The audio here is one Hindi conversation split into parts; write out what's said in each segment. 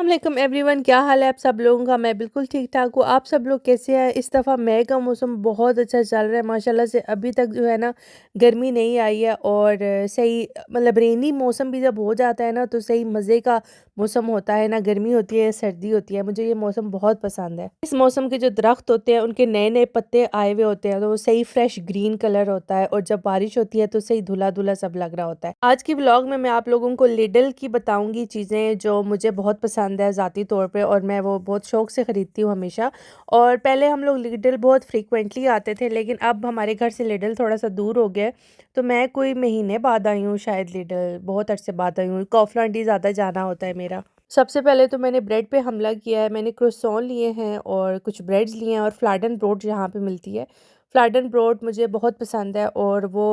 अस्सलाम एवरीवन, क्या हाल है आप सब लोगों का। मैं बिल्कुल ठीक ठाक हूँ। आप सब लोग कैसे हैं। इस दफ़ा मई का मौसम बहुत अच्छा चल रहा है माशाल्लाह से। अभी तक जो है ना गर्मी नहीं आई है और सही मतलब रेनी मौसम भी जब हो जाता है ना तो सही मज़े का मौसम होता है ना। गर्मी होती है सर्दी होती है, मुझे ये मौसम बहुत पसंद है। इस मौसम के जो दरख्त होते हैं उनके नए नए पत्ते आए हुए होते हैं तो वो सही फ्रेश ग्रीन कलर होता है और जब बारिश होती है तो सही धुला धुला सब लग रहा होता है। आज की व्लॉग में मैं आप लोगों को लिडल की बताऊंगी चीज़ें जो मुझे बहुत पसंद है ज़ाती तौर पे और मैं वो बहुत शौक से ख़रीदती हूँ हमेशा। और पहले हम लोग लिडल बहुत फ्रीक्वेंटली आते थे लेकिन अब हमारे घर से लिडल थोड़ा सा दूर हो गया है। तो मैं कोई महीने बाद आई हूँ, शायद लिडल बहुत अरसे बाद आई हूँ। कॉफलांडी ज़्यादा जाना होता है मेरा। सबसे पहले तो मैंने ब्रेड पे हमला किया है। मैंने क्रोसॉन लिए हैं और कुछ ब्रेड्स लिए हैं और फ्लैडन ब्रोड यहाँ पे मिलती है। फ्लैडन ब्रोड मुझे बहुत पसंद है और वो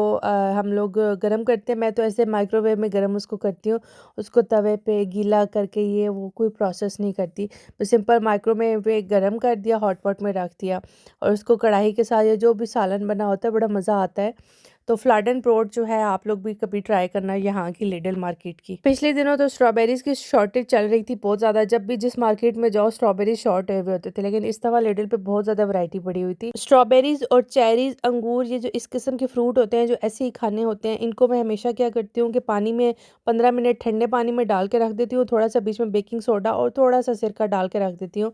हम लोग गरम करते हैं। मैं तो ऐसे माइक्रोवेव में गरम उसको करती हूँ, उसको तवे पे गीला करके ये वो कोई प्रोसेस नहीं करती। मैं सिंपल माइक्रोवेव पे गरम कर दिया, हॉट पॉट में रख दिया और उसको कढ़ाई के साथ या जो भी सालन बना होता है बड़ा मज़ा आता है। तो फ्लैडन ब्रोड जो है आप लोग भी कभी ट्राई करना, यहाँ की लिडल मार्केट की। पिछले दिनों तो स्ट्रॉबेरीज की शॉर्टेज चल रही थी बहुत ज़्यादा। जब भी जिस मार्केट में जाओ स्ट्रॉबेरीज शॉर्ट हुए होते थे, लेकिन इस दफ़ा लिडल पे बहुत ज़्यादा वैरायटी पड़ी हुई थी। स्ट्रॉबेरीज और चेरीज, अंगूर, ये जो इस किस्म के फ्रूट होते हैं जो ऐसे ही खाने होते हैं, इनको मैं हमेशा क्या करती हूँ कि पानी में 15 मिनट ठंडे पानी में डाल के रख देती हूँ। थोड़ा सा बीच में बेकिंग सोडा और थोड़ा सा सिरका डाल के रख देती हूँ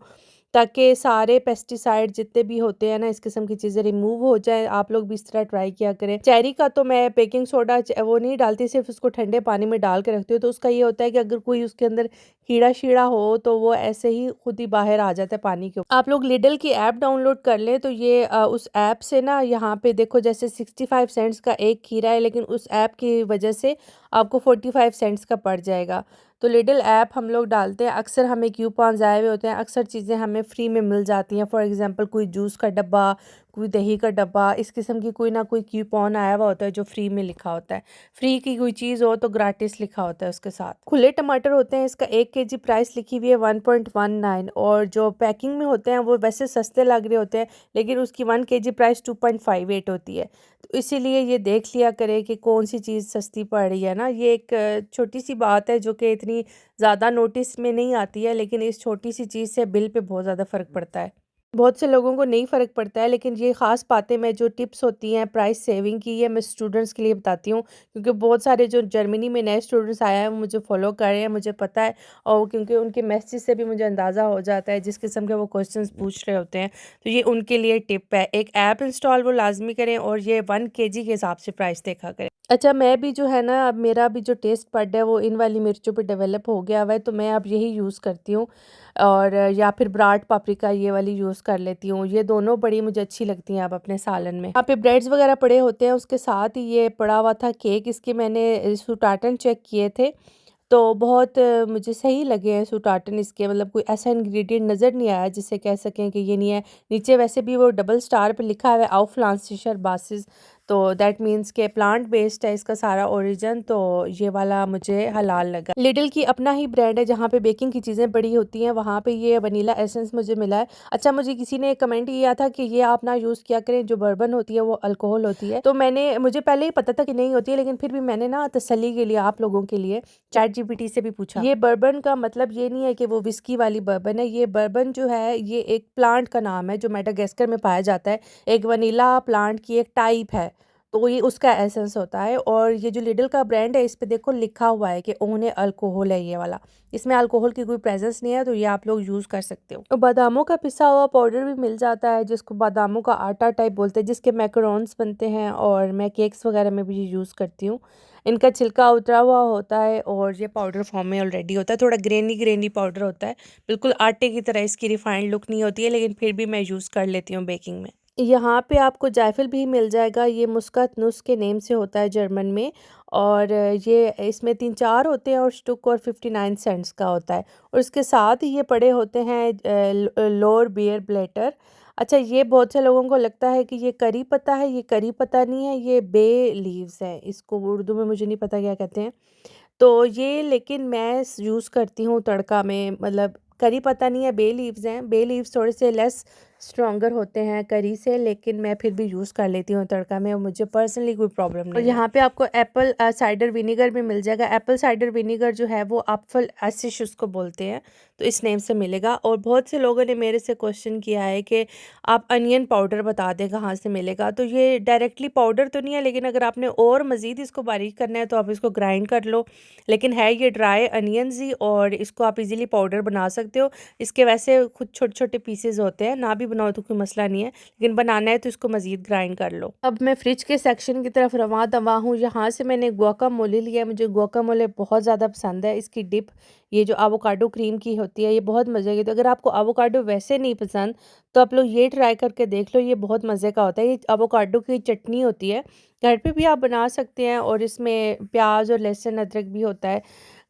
ताकि सारे पेस्टिसाइड जितने भी होते हैं ना इस किस्म की चीज़ें रिमूव हो जाए। आप लोग भी इस तरह ट्राई किया करें। चेरी का तो मैं बेकिंग सोडा वो नहीं डालती, सिर्फ उसको ठंडे पानी में डाल के रखती हूँ। तो उसका ये होता है कि अगर कोई उसके अंदर कीड़ा शीड़ा हो तो वो ऐसे ही खुद ही बाहर आ जाता है पानी के ऊपर। आप लोग लिडल की ऐप डाउनलोड कर लें तो ये उस ऐप से ना यहाँ पे देखो जैसे 65 सेंट्स का एक खीरा है, लेकिन उस ऐप की वजह से आपको 45 सेंट्स का पड़ जाएगा। तो लिडल ऐप हम लोग डालते हैं, अक्सर हमें कूपन्स आए हुए होते हैं, अक्सर चीज़ें हमें फ्री में मिल जाती हैं। फॉर एग्जांपल कोई जूस का डब्बा, कोई दही का डब्बा, इस किस्म की कोई ना कोई कूपन आया हुआ होता है जो फ्री में लिखा होता है। फ्री की कोई चीज़ हो तो ग्राटिस लिखा होता है उसके साथ। खुले टमाटर होते हैं, इसका 1 kg प्राइस लिखी हुई है 1.19 और जो पैकिंग में होते हैं वो वैसे सस्ते लग रहे होते हैं लेकिन उसकी 1 kg प्राइस 2.58 होती है। तो इसीलिए ये देख लिया करें कि कौन सी चीज़ सस्ती पड़ रही है ना। ये एक छोटी सी बात है जो कि इतनी ज़्यादा नोटिस में नहीं आती है, लेकिन इस छोटी सी चीज़ से बिल पे बहुत ज़्यादा फ़र्क पड़ता है। बहुत से लोगों को नहीं फ़र्क पड़ता है, लेकिन ये ख़ास बातें मैं जो टिप्स होती हैं प्राइस सेविंग की, ये मैं स्टूडेंट्स के लिए बताती हूँ क्योंकि बहुत सारे जो जर्मनी में नए स्टूडेंट्स आए हैं वो मुझे फ़ॉलो कर रहे हैं, मुझे पता है। और क्योंकि उनके मैसेज से भी मुझे अंदाज़ा हो जाता है जिस किस्म के वो क्वेश्चंस पूछ रहे होते हैं। तो ये उनके लिए टिप है। एक ऐप इंस्टॉल वो लाजमी करें और ये 1 kg के हिसाब से प्राइस देखा करें। अच्छा, मैं भी जो है ना अब मेरा भी जो टेस्ट बड है वो इन वाली मिर्चों पे डेवलप हो गया हुआ है, तो मैं अब यही यूज़ करती हूँ। और या फिर ब्राड पापरिका ये वाली यूज़ कर लेती हूँ। ये दोनों बड़ी मुझे अच्छी लगती हैं अब अपने सालन में। यहाँ पे ब्रेड्स वगैरह पड़े होते हैं, उसके साथ ही ये पड़ा हुआ था केक। इसके मैंने सूटाटन चेक किए थे तो बहुत मुझे सही लगे हैं सूटाटन इसके। मतलब कोई ऐसा इंग्रेडिएंट नज़र नहीं आया जिससे कह सकें कि ये नहीं है। नीचे वैसे भी वो डबल स्टार पे लिखा हुआ है आउफ्लांसिशर बासिस, तो दैट मीन्स के प्लांट बेस्ड है इसका सारा ओरिजिन। तो ये वाला मुझे हलाल लगा। लिडल की अपना ही ब्रांड है जहाँ पे बेकिंग की चीज़ें बड़ी होती हैं, वहाँ पे ये वनीला एसेंस मुझे मिला है। अच्छा, मुझे किसी ने कमेंट किया था कि ये आप ना यूज़ किया करें, जो बर्बन होती है वो अल्कोहल होती है। तो मुझे पहले ही पता था कि नहीं होती है, लेकिन फिर भी मैंने ना तसल्ली के लिए आप लोगों के लिए चैट जीपीटी से भी पूछा। ये बर्बन का मतलब ये नहीं है कि वो विस्की वाली बर्बन है। ये बर्बन जो है ये एक प्लांट का नाम है जो मेडागास्कर में पाया जाता है। एक वनीला प्लांट की एक टाइप है, तो ये उसका एसेंस होता है। और ये जो लिडल का ब्रांड है इस पे देखो लिखा हुआ है कि ओने अल्कोहल है ये वाला। इसमें अल्कोहल की कोई प्रेजेंस नहीं है, तो ये आप लोग यूज़ कर सकते हो। और बादामों का पिसा हुआ पाउडर भी मिल जाता है जिसको बादामों का आटा टाइप बोलते हैं, जिसके मैकरोन्स बनते हैं और मैं केक्स वगैरह में भी यूज़ करती हूँ। इनका छिलका उतरा हुआ होता है और ये पाउडर फॉर्म में ऑलरेडी होता है। थोड़ा ग्रेनी ग्रेनी पाउडर होता है, बिल्कुल आटे की तरह इसकी रिफाइंड लुक नहीं होती है, लेकिन फिर भी मैं यूज़ कर लेती हूँ बेकिंग में। यहाँ पे आपको जायफल भी मिल जाएगा। ये मुस्कात नुस के नेम से होता है जर्मन में। और ये इसमें 3-4 होते हैं और स्टुक और 59 सेंट्स का होता है। और इसके साथ ही ये पड़े होते हैं लोर बियर ब्लेटर। अच्छा, ये बहुत से लोगों को लगता है कि ये करी पत्ता है, ये करी पत्ता नहीं है, ये बे लीव्स है। इसको उर्दू में मुझे नहीं पता क्या कहते हैं। तो ये लेकिन मैं यूज़ करती हूँ तड़का में। मतलब करी पत्ता नहीं है, बे लीव्स हैं। बे लीव्स थोड़े से लेस स्ट्रॉन्गर होते हैं करी से, लेकिन मैं फिर भी यूज़ कर लेती हूँ तड़का में और मुझे पर्सनली कोई प्रॉब्लम और नहीं है। यहाँ पे आपको एप्पल साइडर विनेगर भी मिल जाएगा। एप्पल साइडर विनेगर जो है वो एप्पल एसिश उसको बोलते हैं, तो इस नेम से मिलेगा। और बहुत से लोगों ने मेरे से क्वेश्चन किया है कि आप अनियन पाउडर बता दें कहाँ से मिलेगा। तो ये डायरेक्टली पाउडर तो नहीं है, लेकिन अगर आपने और मज़ीद इसको बारीक करना है तो आप इसको ग्राइंड कर लो। लेकिन है ये ड्राई अनियंस ही, और इसको आप इजीली पाउडर बना सकते हो। इसके वैसे खुद छोटे छोटे पीसेज होते हैं, ना भी बनाओ तो कोई मसला नहीं है, लेकिन बनाना है तो इसको मज़ीद ग्राइंड कर लो। अब मैं फ्रिज के सेक्शन की तरफ रवां दवा हूँ। यहाँ से मैंने गुआकामोले लिया है। मुझे गुआकामोले बहुत ज़्यादा पसंद है। इसकी डिप, ये जो एवोकाडो क्रीम की होती है, ये बहुत मज़े की। तो अगर आपको एवोकाडो वैसे नहीं पसंद तो आप लोग ये ट्राई करके देख लो, ये बहुत मज़े का होता है। ये एवोकाडो की चटनी होती है, घर पे भी आप बना सकते हैं, और इसमें प्याज और लहसुन अदरक भी होता है,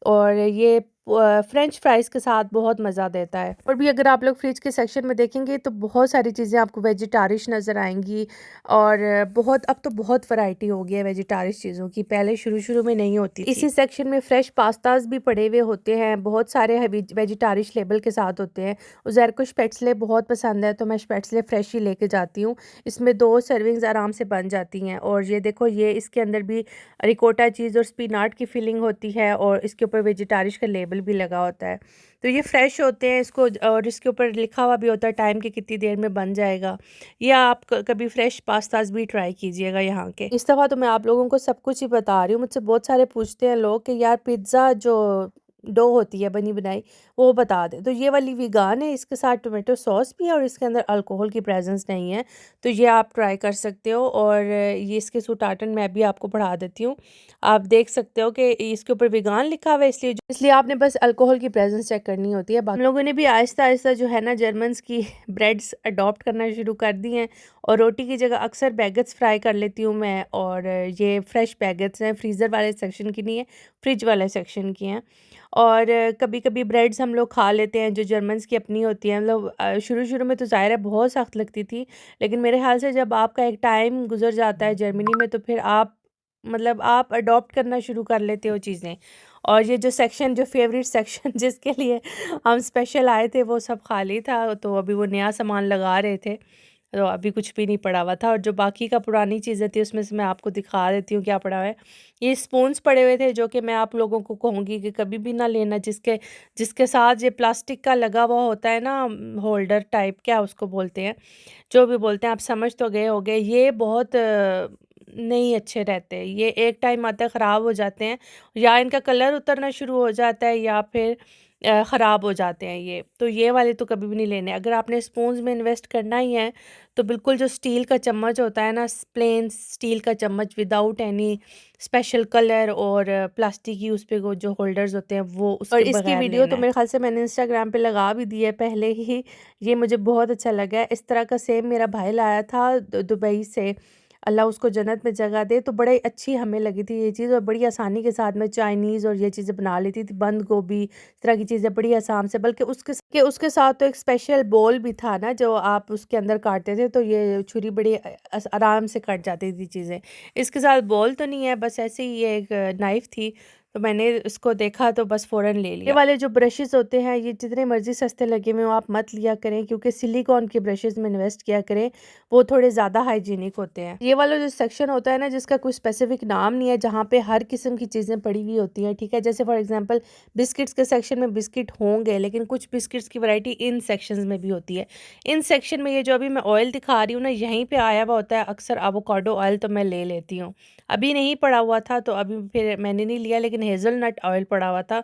और ये फ्रेंच फ्राइज़ के साथ बहुत मज़ा देता है। और भी अगर आप लोग फ्रिज के सेक्शन में देखेंगे तो बहुत सारी चीज़ें आपको वेजिटारिश नज़र आएंगी, और बहुत अब तो बहुत वैरायटी हो गई है वेजिटारिश चीज़ों की, पहले शुरू शुरू में नहीं होती थी। इसी सेक्शन में फ्रेश पास्ताज भी पड़े हुए होते हैं, बहुत सारे वेजिटारिश लेबल के साथ होते हैं। उज़ैर को स्पेट्सले बहुत पसंद है, तो मैं स्पेट्सले फ्रेश ही लेके जाती हूँ। इसमें 2 सर्विंग्स आराम से बन जाती हैं। और ये देखो, ये इसके अंदर भी रिकोटा चीज़ और स्पिनाट की फिलिंग होती है, और इसके ऊपर वेजिटारिश का लेबल भी लगा होता है। तो ये फ्रेश होते हैं इसको, और इसके ऊपर लिखा हुआ भी होता है टाइम कि कितनी देर में बन जाएगा। या आप कभी फ्रेश पास्ताज भी ट्राई कीजिएगा यहाँ के। इस दफ़ा तो मैं आप लोगों को सब कुछ ही बता रही हूँ। मुझसे बहुत सारे पूछते हैं लोग कि यार पिज़्ज़ा जो डो होती है बनी बनाई, वो बता दें। तो ये वाली वीगान है, इसके साथ टोमेटो सॉस भी है, और इसके अंदर अल्कोहल की प्रेजेंस नहीं है। तो ये आप ट्राई कर सकते हो। और ये इसके सूटाटन मैं भी आपको पढ़ा देती हूँ। आप देख सकते हो कि इसके ऊपर वीगान लिखा हुआ है, इसलिए आपने बस अल्कोहल की प्रेजेंस चेक करनी होती है। हम लोगों ने भी आहिस्ता आहिस्ता जो है ना जर्मन्स की ब्रेड्स अडॉप्ट करना शुरू कर दी हैं, और रोटी की जगह अक्सर बैगेट्स फ्राई कर लेती हूँ मैं। और ये फ्रेश बैगेट्स हैं, फ्रीज़र वाले सेक्शन की नहीं है, फ्रिज वाले सेक्शन की हैं। और कभी-कभी ब्रेड्स हम लोग खा लेते हैं जो जर्मन्स की अपनी होती हैं। मतलब शुरू-शुरू में तो ज़ाहिर है बहुत सख्त लगती थी, लेकिन मेरे ख़्याल से जब आपका एक टाइम गुज़र जाता है जर्मनी में, तो फिर आप मतलब आप अडॉप्ट करना शुरू कर लेते हो चीज़ें। और ये जो सेक्शन, जो फ़ेवरेट सेक्शन जिसके लिए हम स्पेशल आए थे, वो सब खाली था, तो अभी वो नया सामान लगा रहे थे। तो अभी कुछ भी नहीं पड़ा हुआ था, और जो बाकी का पुरानी चीज़ें थी उसमें से मैं आपको दिखा देती हूँ क्या पड़ा हुआ है। ये स्पून्स पड़े हुए थे जो कि मैं आप लोगों को कहूँगी कि कभी भी ना लेना, जिसके जिसके साथ ये प्लास्टिक का लगा हुआ होता है ना, होल्डर टाइप, क्या उसको बोलते हैं, जो भी बोलते हैं, आप समझ तो गए होंगे। ये बहुत नहीं अच्छे रहते। ये एक टाइम आता है ख़राब हो जाते हैं, या इनका कलर उतरना शुरू हो जाता है, या फिर ख़राब हो जाते हैं ये। तो ये वाले तो कभी भी नहीं लेने। अगर आपने स्पून्स में इन्वेस्ट करना ही है तो बिल्कुल जो स्टील का चम्मच होता है ना, प्लेन स्टील का चम्मच विदाउट एनी स्पेशल कलर, और प्लास्टिक की उस पे वो जो होल्डर्स होते हैं वो और उसके इसकी बगैर वीडियो लेना तो है। मेरे ख़्याल से मैंने इंस्टाग्राम पे लगा भी दी है पहले ही। ये मुझे बहुत अच्छा लगा है। इस तरह का सेम मेरा भाई लाया था दुबई से, अल्लाह उसको जन्नत में जगह दे। तो बड़ी अच्छी हमें लगी थी ये चीज़, और बड़ी आसानी के साथ मैं चाइनीज़ और ये चीज़ें बना लेती थी, बंद गोभी, इस तरह की चीज़ें बड़ी आसान से। बल्कि उसके साथ तो एक स्पेशल बोल भी था ना जो आप उसके अंदर काटते थे, तो ये छुरी बड़ी आराम से कट जाती थी चीज़ें। इसके साथ बोल तो नहीं है, बस ऐसे ही ये एक नाइफ़ थी, तो मैंने इसको देखा तो बस फ़ौरन ले लिया। ये वाले जो ब्रशेज़ होते हैं, ये जितने मर्ज़ी सस्ते लगे हुए हों आप मत लिया करें, क्योंकि सिलिकॉन के ब्रशेज़ में इन्वेस्ट किया करें, वो थोड़े ज़्यादा हाइजीनिक होते हैं। ये वाला जो सेक्शन होता है ना, जिसका कोई स्पेसिफिक नाम नहीं है, जहाँ पे हर किस्म की चीज़ें पड़ी हुई होती हैं, ठीक है? जैसे फॉर एग्जांपल बिस्किट्स के सेक्शन में बिस्किट होंगे, लेकिन कुछ बिस्किट्स की वैरायटी इन सेक्शंस में भी होती है। इन सेक्शन में ये जो अभी मैं ऑयल दिखा रही हूँ ना, यहीं पे आया हुआ होता है अक्सर एवोकाडो ऑयल, तो मैं ले लेती हूँ। अभी नहीं पड़ा हुआ था तो अभी फिर मैंने नहीं लिया, लेकिन हेज़लनट ऑयल पड़ा हुआ था।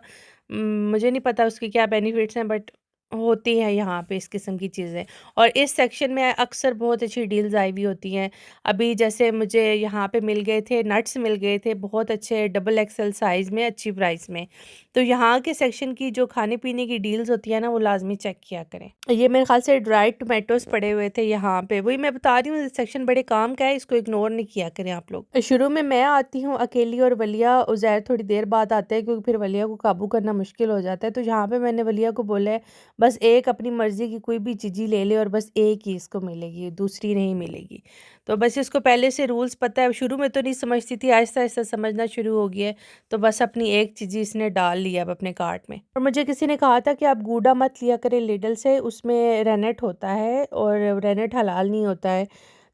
मुझे नहीं पता उसके क्या बेनिफिट्स हैं, बट होती हैं यहाँ पे इस किस्म की चीज़ें। और इस सेक्शन में अक्सर बहुत अच्छी डील्स आई हुई होती हैं। अभी जैसे मुझे यहाँ पे मिल गए थे, नट्स मिल गए थे बहुत अच्छे डबल एक्सेल साइज़ में, अच्छी प्राइस में। तो यहाँ के सेक्शन की जो खाने-पीने की डील्स होती है ना, वो लाज़मी चेक किया करें। ये मेरे ख़्याल से ड्राइड टोमेटोज़ पड़े हुए थे यहाँ पे, वही मैं बता रही हूँ, सेक्शन बड़े काम का है, इसको इग्नोर नहीं किया करें आप लोग। शुरू में मैं आती हूँ अकेली, और वलिया उज़ैर थोड़ी देर बाद आते हैं, क्योंकि फिर वलिया को काबू करना मुश्किल हो जाता है। तो यहाँ पे मैंने वलिया को बोला है, बस एक अपनी मर्ज़ी की कोई भी चीज़ी ले ले और बस एक ही इसको मिलेगी, दूसरी नहीं मिलेगी। तो बस इसको पहले से रूल्स पता है, शुरू में तो नहीं समझती थी, आहिस्ता-आहिस्ता समझना शुरू हो गया है, तो बस अपनी एक चीज़ी इसने डाल लिया अब अपने कार्ट में। और मुझे किसी ने कहा था कि आप गूडा मत लिया करें लिडल से, उसमें रेनेट होता है और रेनेट हलाल नहीं होता है।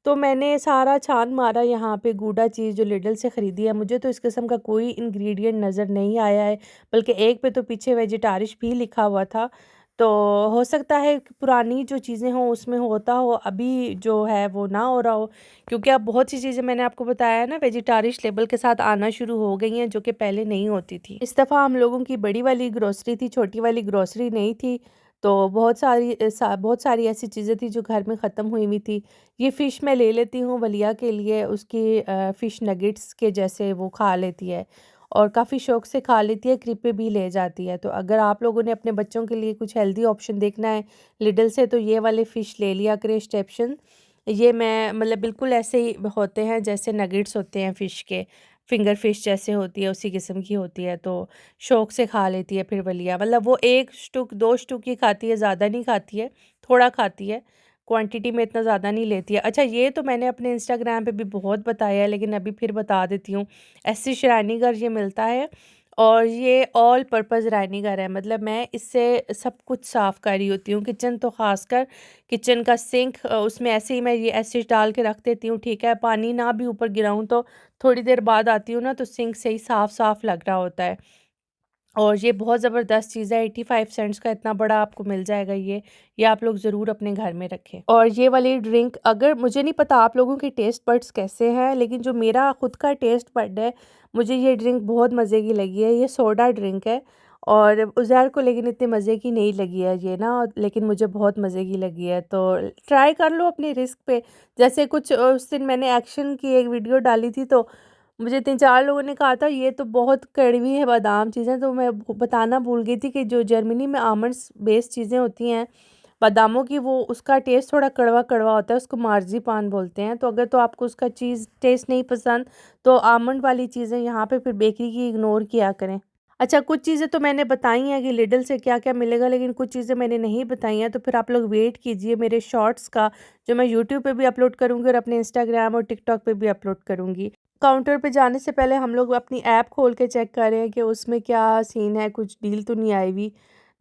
तो मैंने सारा छान मारा यहाँ पे गूडा चीज़ जो लिडल से ख़रीदी है, मुझे तो इस किस्म का कोई इंग्रेडिएंट नज़र नहीं आया है, बल्कि एक पे तो पीछे वेजिटारिश भी लिखा हुआ था। तो हो सकता है कि पुरानी जो चीज़ें हों उसमें होता हो, अभी जो है वो ना हो रहा हो, क्योंकि अब बहुत सी चीज़ें मैंने आपको बताया है ना वेजिटारिश लेबल के साथ आना शुरू हो गई हैं, जो कि पहले नहीं होती थी। इस दफ़ा हम लोगों की बड़ी वाली ग्रोसरी थी, छोटी वाली ग्रोसरी नहीं थी। तो बहुत सारी ऐसी चीज़ें थी जो घर में ख़त्म हुई हुई थी। ये फ़िश मैं ले लेती हूँ वलिया के लिए, उसकी फ़िश नगेट्स के जैसे वो खा लेती है और काफ़ी शौक से खा लेती है, क्रिप भी ले जाती है। तो अगर आप लोगों ने अपने बच्चों के लिए कुछ हेल्दी ऑप्शन देखना है लिडल से, तो ये वाले फ़िश ले लिया करें स्टेप्शन। ये मैं मतलब बिल्कुल ऐसे ही होते हैं जैसे नगेट्स होते हैं फ़िश के, फिंगर फ़िश जैसे होती है उसी किस्म की होती है, तो शौक से खा लेती है फिर वलिया। मतलब वो 1 स्टूक 2 स्टूक ही खाती है, ज़्यादा नहीं खाती है, थोड़ा खाती है, क्वांटिटी में इतना ज़्यादा नहीं लेती है। अच्छा, ये तो मैंने अपने इंस्टाग्राम पे भी बहुत बताया है, लेकिन अभी फिर बता देती हूँ। एसी श्राइनिगर ये मिलता है और ये ऑल पर्पज़ राइनिगर है, मतलब मैं इससे सब कुछ साफ़ कर रही होती हूँ, किचन तो ख़ासकर किचन का सिंक, उसमें ऐसे ही मैं ये एसिड डाल के रख देती हूँ, ठीक है? पानी ना भी ऊपर गिराऊँ तो थोड़ी देर बाद आती हूँ ना, तो सिंक से ही साफ़-साफ़ लग रहा होता है। और ये बहुत ज़बरदस्त चीज़ है, 85 सेंट्स का इतना बड़ा आपको मिल जाएगा ये आप लोग ज़रूर अपने घर में रखें। और ये वाली ड्रिंक, अगर मुझे नहीं पता आप लोगों के टेस्ट बड्स कैसे हैं, लेकिन जो मेरा खुद का टेस्ट बड है, मुझे ये ड्रिंक बहुत मज़े की लगी है। ये सोडा ड्रिंक है और उज़ैर को लेकिन इतने मज़े की नहीं लगी है ये ना, लेकिन मुझे बहुत मज़े की लगी है। तो ट्राई कर लो अपने रिस्क पे। जैसे कुछ उस दिन मैंने एक्शन की एक वीडियो डाली थी, तो मुझे 3-4 लोगों ने कहा था ये तो बहुत कड़वी है बादाम चीज़ें, तो मैं बताना भूल गई थी कि जो जर्मनी में आमंड्स बेस्ड चीज़ें होती हैं बादामों की, वो उसका टेस्ट थोड़ा कड़वा-कड़वा होता है, उसको मार्ज़ीपान बोलते हैं। तो अगर तो आपको उसका चीज़ टेस्ट नहीं पसंद, तो आमंड वाली चीज़ें यहाँ पे फिर बेकरी की इग्नोर किया करें। अच्छा, कुछ चीज़ें तो मैंने बताई हैं कि लिडल से क्या-क्या मिलेगा, लेकिन कुछ चीज़ें मैंने नहीं बताई हैं, तो फिर आप लोग वेट कीजिए मेरे शॉर्ट्स का, जो मैं यूट्यूब पे भी अपलोड करूँगी और अपने इंस्टाग्राम और टिकटॉक पे भी अपलोड करूँगी। काउंटर पे जाने से पहले हम लोग अपनी ऐप खोल के चेक करें कि उसमें क्या सीन है, कुछ डील तो नहीं आई हुई।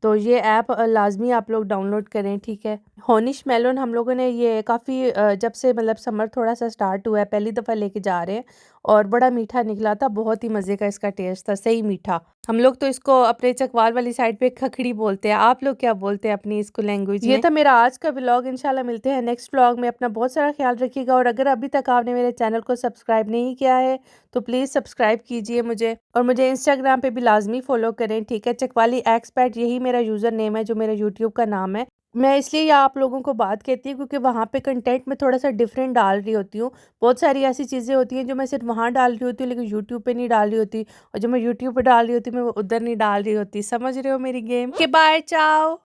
तो ये ऐप लाज़मी आप लोग डाउनलोड करें, ठीक है। हॉनिश मेलन हम लोगों ने ये काफ़ी जब से मतलब समर थोड़ा-सा स्टार्ट हुआ है, पहली दफ़ा लेके जा रहे हैं और बड़ा मीठा निकला था, बहुत ही मज़े का इसका टेस्ट था, सही मीठा। हम लोग तो इसको अपने चकवाल वाली साइड पे खखड़ी बोलते हैं, आप लोग क्या बोलते हैं अपनी इसको लैंग्वेज में? ये था मेरा आज का व्लॉग, इंशाल्लाह मिलते हैं नेक्स्ट व्लॉग में। अपना बहुत सारा ख्याल रखिएगा और अगर अभी तक आपने मेरे चैनल को सब्सक्राइब नहीं किया है, तो प्लीज़ सब्सक्राइब कीजिए मुझे और मुझे इंस्टाग्राम पे भी लाज़मी फ़ॉलो करें, ठीक है? चकवाली एक्सपर्ट यही मेरा यूज़र नेम है, जो मेरा यूट्यूब का नाम है। मैं इसलिए ये आप लोगों को बात कहती हूँ क्योंकि वहाँ पे कंटेंट में थोड़ा-सा डिफरेंट डाल रही होती हूँ। बहुत सारी ऐसी चीज़ें होती हैं जो मैं सिर्फ़ वहाँ डाल रही होती हूँ, लेकिन यूट्यूब पे नहीं डाल रही होती, और जो मैं यूट्यूब पे डाल रही होती हूँ, मैं वो उधर नहीं डाल रही होती। समझ रहे हो मेरी गेम? ओके, बाय, चाओ।